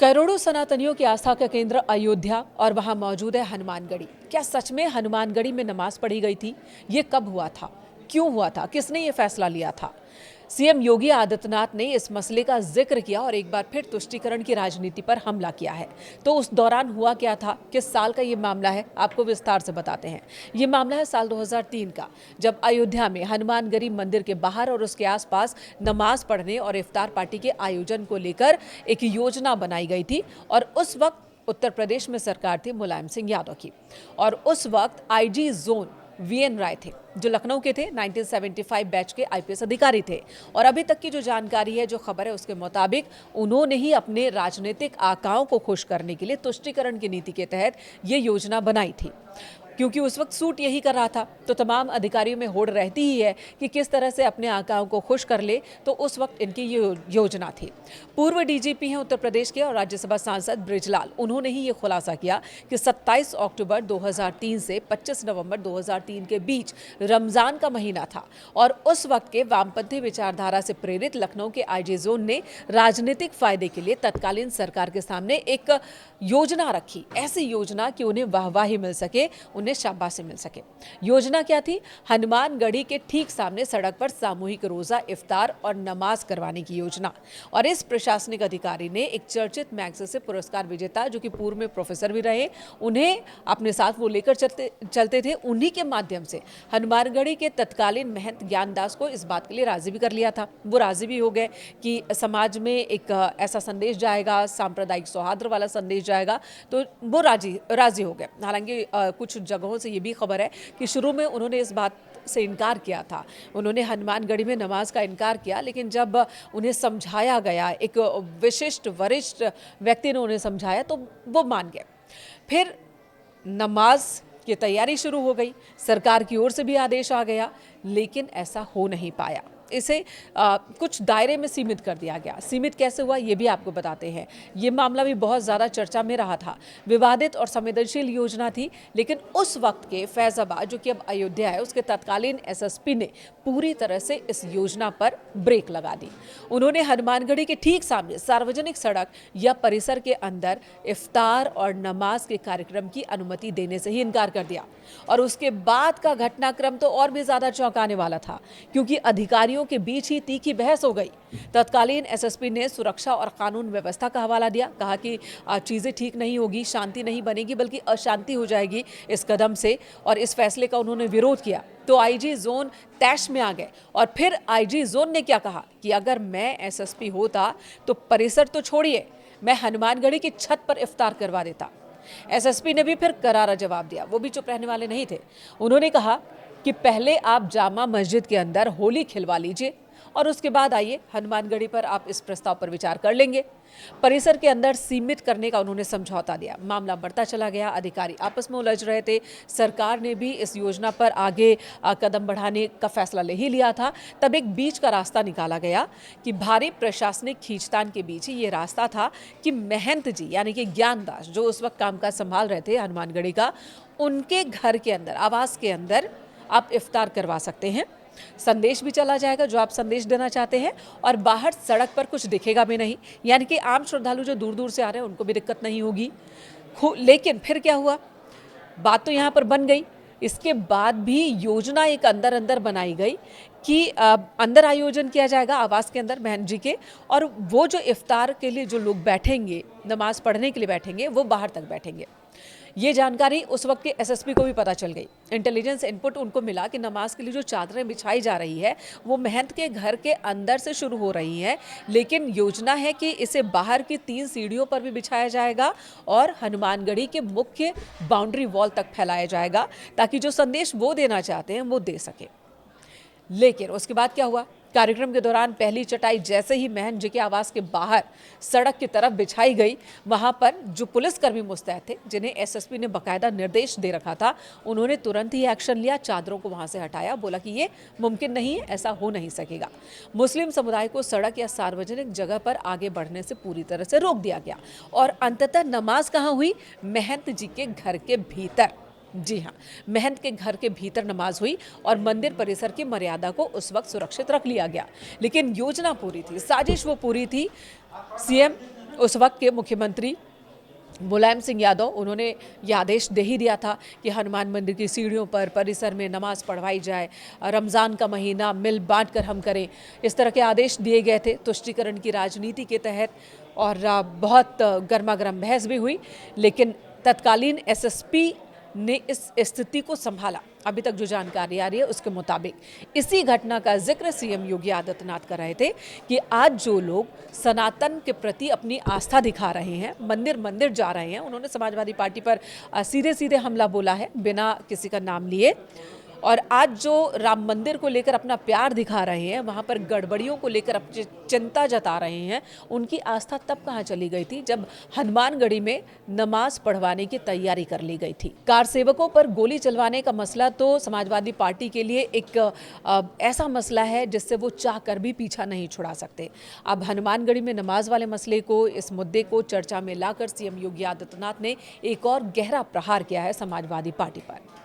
करोड़ों सनातनियों की आस्था का केंद्र अयोध्या और वहां मौजूद है हनुमानगढ़ी। क्या सच में हनुमानगढ़ी में नमाज पढ़ी गई थी? ये कब हुआ था? क्यों हुआ था? किसने ये फैसला लिया था? सीएम योगी आदित्यनाथ ने इस मसले का जिक्र किया और एक बार फिर तुष्टीकरण की राजनीति पर हमला किया है। तो उस दौरान हुआ क्या था? किस साल का ये मामला है? आपको विस्तार से बताते हैं। ये मामला है साल 2003 का, जब अयोध्या में हनुमानगढ़ी मंदिर के बाहर और उसके आसपास नमाज पढ़ने और इफ्तार पार्टी के आयोजन को लेकर एक योजना बनाई गई थी। और उस वक्त उत्तर प्रदेश में सरकार थी मुलायम सिंह यादव की, और उस वक्त आईजी जोन वीएन राय थे, जो लखनऊ के थे। 1975 बैच के आईपीएस अधिकारी थे। और अभी तक की जो जानकारी है, जो खबर है, उसके मुताबिक उन्होंने ही अपने राजनीतिक आकाओं को खुश करने के लिए तुष्टीकरण की नीति के तहत ये योजना बनाई थी, क्योंकि उस वक्त सूट यही कर रहा था। तो तमाम अधिकारियों में होड़ रहती ही है कि किस तरह से अपने आकाओं को खुश कर ले। तो उस वक्त इनकी ये योजना थी। पूर्व डीजीपी हैं उत्तर प्रदेश के और राज्यसभा सांसद बृजलाल, उन्होंने ही ये खुलासा किया कि 27 अक्टूबर 2003 से 25 नवंबर 2003 के बीच रमजान का महीना था, और उस वक्त के वामपंथी विचारधारा से प्रेरित लखनऊ के आईजी जोन ने राजनीतिक फायदे के लिए तत्कालीन सरकार के सामने एक योजना रखी। ऐसी योजना कि उन्हें वाहवाही मिल सके, उन्हें शाबाशी मिल सके। योजना क्या थी? हनुमानगढ़ी के ठीक सामने सड़क पर सामूहिक रोजा, इफ्तार और नमाज करवाने की योजना। और इस प्रशासनिक अधिकारी ने एक चर्चित मैग्सेसे पुरस्कार विजेता, जो कि पूर्व में प्रोफेसर भी रहे, उन्हें अपने साथ वो लेकर चलते थे। उन्हीं के माध्यम से हनुमानगढ़ी के तत्कालीन महंत ज्ञानदास को इस बात के लिए राजी भी कर लिया था। वो राजी भी हो गए कि समाज में एक ऐसा संदेश जाएगा, सांप्रदायिक सौहार्द वाला संदेश जाएगा। तो वो राजी हो गए। हालांकि कुछ जगहों से ये भी खबर है कि शुरू में उन्होंने इस बात से इनकार किया था। उन्होंने हनुमानगढ़ी में नमाज का इनकार किया, लेकिन जब उन्हें समझाया गया, एक विशिष्ट वरिष्ठ व्यक्ति ने उन्हें समझाया, तो वो मान गए। फिर नमाज की तैयारी शुरू हो गई। सरकार की ओर से भी आदेश आ गया, लेकिन ऐसा हो नहीं पाया। इसे कुछ दायरे में सीमित कर दिया गया। सीमित कैसे हुआ, ये भी आपको बताते हैं। ये मामला भी बहुत ज़्यादा चर्चा में रहा था। विवादित और संवेदनशील योजना थी, लेकिन उस वक्त के फैजाबाद, जो कि अब अयोध्या है, उसके तत्कालीन एसएसपी ने पूरी तरह से इस योजना पर ब्रेक लगा दी। उन्होंने हनुमानगढ़ी के ठीक सामने सार्वजनिक सड़क या परिसर के अंदर इफ्तार और नमाज के कार्यक्रम की अनुमति देने से ही इनकार कर दिया। और उसके बाद का घटनाक्रम तो और भी ज़्यादा चौंकाने वाला था, क्योंकि अधिकारियों के बीच ही तीखी बहस हो गई। तत्कालीन एसएसपी ने सुरक्षा और कानून व्यवस्था का हवाला दिया। कहा कि चीजें ठीक नहीं होगी, शांति नहीं बनेगी, बल्कि अशांति हो जाएगी इस कदम से। और इस फैसले का उन्होंने विरोध किया। तो आईजी जोन तैश में आ गए। और फिर आईजी जोन ने क्या कहा कि अगर मैं एसएसपी होता तो परिसर तो छोड़िए, मैं हनुमानगढ़ी की छत पर इफ्तार करवा देता। एसएसपी ने भी फिर करारा जवाब दिया। वो भी चुप रहने वाले नहीं थे। उन्होंने कहा कि पहले आप जामा मस्जिद के अंदर होली खिलवा लीजिए, और उसके बाद आइए हनुमानगढ़ी पर आप इस प्रस्ताव पर विचार कर लेंगे। परिसर के अंदर सीमित करने का उन्होंने समझौता दिया। मामला बढ़ता चला गया। अधिकारी आपस में उलझ रहे थे। सरकार ने भी इस योजना पर आगे कदम बढ़ाने का फैसला ले ही लिया था। तब एक बीच का रास्ता निकाला गया कि भारी प्रशासनिक खींचतान के बीच ही ये रास्ता था कि महंत जी, यानी कि ज्ञानदास, जो उस वक्त कामकाज संभाल रहे थे हनुमानगढ़ी का, उनके घर के अंदर, आवास के अंदर आप इफ्तार करवा सकते हैं। संदेश भी चला जाएगा जो आप संदेश देना चाहते हैं, और बाहर सड़क पर कुछ दिखेगा भी नहीं, यानी कि आम श्रद्धालु जो दूर दूर से आ रहे हैं उनको भी दिक्कत नहीं होगी। लेकिन फिर क्या हुआ? बात तो यहाँ पर बन गई। इसके बाद भी योजना एक अंदर अंदर बनाई गई कि अंदर आयोजन किया जाएगा, आवास के अंदर बहन जी के, और वो जो इफ्तार के लिए जो लोग बैठेंगे, नमाज पढ़ने के लिए बैठेंगे, वो बाहर तक बैठेंगे। ये जानकारी उस वक्त के एसएसपी को भी पता चल गई। इंटेलिजेंस इनपुट उनको मिला कि नमाज के लिए जो चादरें बिछाई जा रही है, वो महंत के घर के अंदर से शुरू हो रही हैं, लेकिन योजना है कि इसे बाहर की 3 सीढ़ियों पर भी बिछाया जाएगा और हनुमानगढ़ी के मुख्य बाउंड्री वॉल तक फैलाया जाएगा, ताकि जो संदेश वो देना चाहते हैं वो दे सके। लेकिन उसके बाद क्या हुआ? कार्यक्रम के दौरान पहली चटाई जैसे ही महंत जी के आवास के बाहर सड़क की तरफ बिछाई गई, वहां पर जो पुलिसकर्मी मुस्तैद थे, जिन्हें एसएसपी ने बकायदा निर्देश दे रखा था, उन्होंने तुरंत ही एक्शन लिया, चादरों को वहां से हटाया। बोला कि ये मुमकिन नहीं है, ऐसा हो नहीं सकेगा। मुस्लिम समुदाय को सड़क या सार्वजनिक जगह पर आगे बढ़ने से पूरी तरह से रोक दिया गया। और अंततः नमाज कहाँ हुई? महंत जी के घर के भीतर। जी हाँ, महंत के घर के भीतर नमाज हुई और मंदिर परिसर की मर्यादा को उस वक्त सुरक्षित रख लिया गया। लेकिन योजना पूरी थी, साजिश वो पूरी थी। सीएम उस वक्त के मुख्यमंत्री मुलायम सिंह यादव, उन्होंने ये आदेश दे ही दिया था कि हनुमान मंदिर की सीढ़ियों पर परिसर में नमाज पढ़वाई जाए, रमज़ान का महीना मिल बांट कर हम करें, इस तरह के आदेश दिए गए थे तुष्टीकरण की राजनीति के तहत। और बहुत गर्मा गर्म बहस भी हुई, लेकिन तत्कालीन एसएसपी ने इस स्थिति को संभाला। अभी तक जो जानकारी आ रही है उसके मुताबिक इसी घटना का जिक्र सीएम योगी आदित्यनाथ कर रहे थे कि आज जो लोग सनातन के प्रति अपनी आस्था दिखा रहे हैं, मंदिर मंदिर जा रहे हैं, उन्होंने समाजवादी पार्टी पर सीधे सीधे हमला बोला है बिना किसी का नाम लिए। और आज जो राम मंदिर को लेकर अपना प्यार दिखा रहे हैं, वहाँ पर गड़बड़ियों को लेकर अपनी चिंता जता रहे हैं, उनकी आस्था तब कहाँ चली गई थी जब हनुमानगढ़ी में नमाज पढ़वाने की तैयारी कर ली गई थी। कार सेवकों पर गोली चलवाने का मसला तो समाजवादी पार्टी के लिए एक ऐसा मसला है जिससे वो चाह कर भी पीछा नहीं छुड़ा सकते। अब हनुमानगढ़ी में नमाज वाले मसले को, इस मुद्दे को चर्चा में लाकर सीएम योगी आदित्यनाथ ने एक और गहरा प्रहार किया है समाजवादी पार्टी पर।